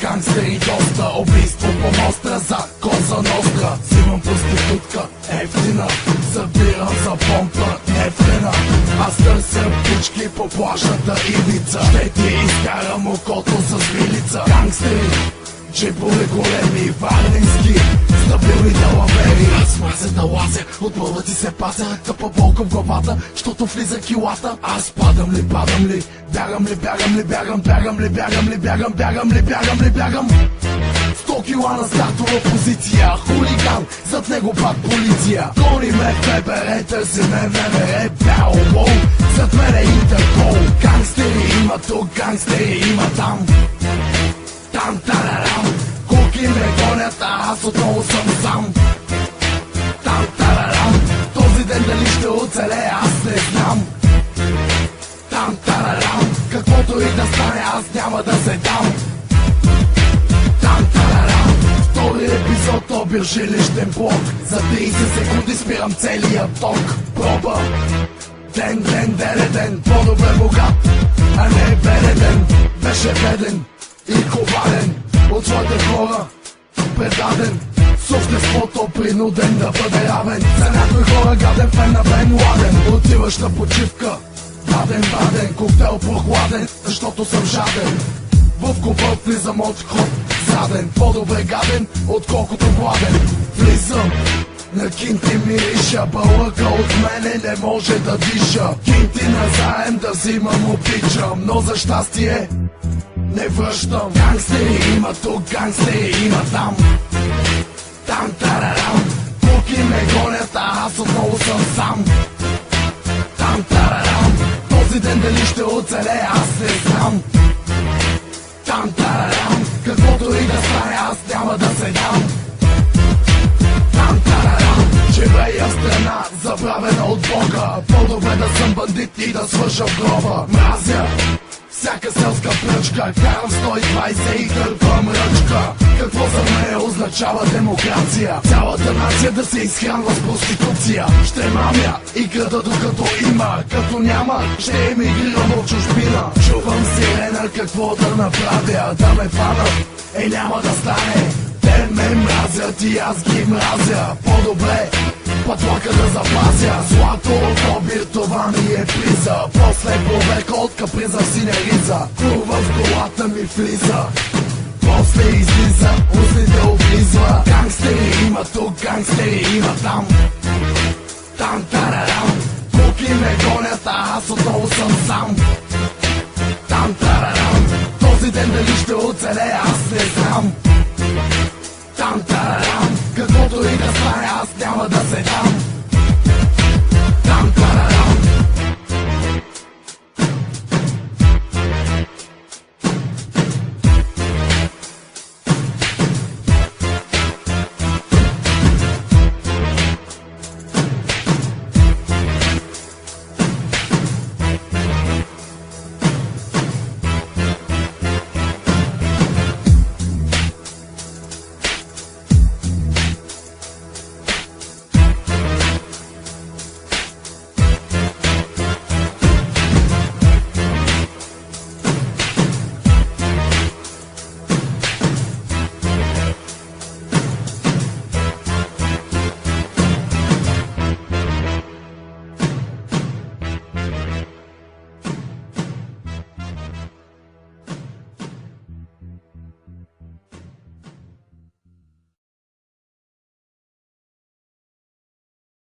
гангстери доста, убийство по моста за Коза Ностра. Взимам проститутка, ефтина, събирам за помпа, ефтина. Аз търся пички по плажната ивица, ще ти изкарам окото с вилица. Гангстери, джипове големи, варненски, стабилни далавери. Аз мразя да лазя, от бълва ти се пазя, тъпа болка в главата, щото влиза килата. Аз падам ли, бягам ли, бягам. 100 кила на стартова позиция, хулиган, зад него пак полиция. Гони ме ФБР, търси ме МВР, бял лоу, зад мен е Интерпол. Гангстери има тук, гангстери има там. Там-тарарам, куки ме гонят, а аз отново съм сам. Там-тарарам, този ден дали ще оцелея, аз не знам. Там-тарарам, каквото и да стане, аз няма да се дам. Там-тарарам, втори епизод, обир жилищен блок. За 30 секунди спирам целия ток. Проба, ден, по-добре богат, а не беден. Беше беден и коварен от своите хора, предаден с обществото, принуден да бъде равен. За някои хора гаден фен на Бен Ладен. Отиваш на почивка, баден, коктейл прохладен, защото съм жаден. В клуба влизам от ход заден, по-добре гаден, отколкото гладен. Влизам, на кинти мириша, бълъка от мене не може да диша. Кинти назаем да взимам, обичам, но за щастие не връщам. Гангстери има тук, гангстери има там. Там-тарарам, куки ме гонят, а аз отново съм сам. Там-тарарам, този ден дали ще оцелея, аз не знам. Там-тарарам, каквото и да стане, аз няма да се дам. Там-тарарам, живея в страна, забравена от Бога. По-добре да съм бандит и да свърша в гроба. Мразя всяка селска пръчка, карам 120 и кърпам ръчка. Какво за мен означава демокрация? Цялата нация да се изхранва с проституция. Ще мамя и града докато има, като няма ще емигрирам в чужбина. Чувам сирена, какво да направя, да ме фанат, няма да стане. Те ме мразят и аз ги мразя. По-добре пътлака да запазя. Злато от обир, това ми е приза. После повека от каприза в синя риза. Курва в колата ми влиза, после излиза, устните облизва. Гангстери има тук, гангстери има там. Там-тарарам, куки ме гонят, а аз отново съм сам. Там-тарарам, този ден дали ще оцелея, аз не знам. Там-тарарам, каквото и да стане, аз няма да се дам.